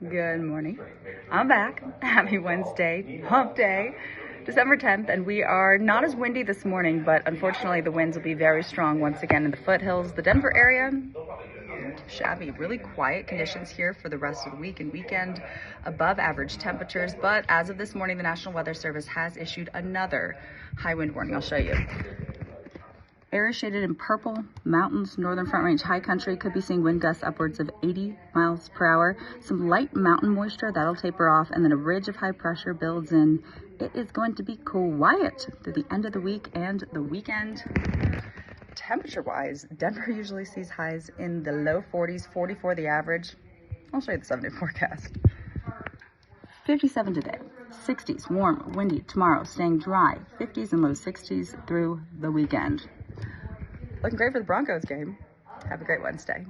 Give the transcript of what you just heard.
Good morning. I'm back. Happy Wednesday, hump day, December 10th, and we are not as windy this morning, but unfortunately the winds will be very strong once again in the foothills, the Denver area. Not too shabby. Really quiet conditions here for the rest of the week and weekend, above average temperatures, but as of this morning, the National Weather Service has issued another high wind warning. I'll show you. Area shaded in purple, mountains, northern Front Range high country could be seeing wind gusts upwards of 80 miles per hour. Some light mountain moisture that'll taper off, and then a ridge of high pressure builds in. It is going to be quiet through the end of the week and the weekend. Temperature wise, Denver usually sees highs in the low 40s, 44 the average. I'll show you the 7-day forecast. 57 today, 60s, warm, windy tomorrow, staying dry, 50s and low 60s through the weekend. Looking great for the Broncos game. Have a great Wednesday.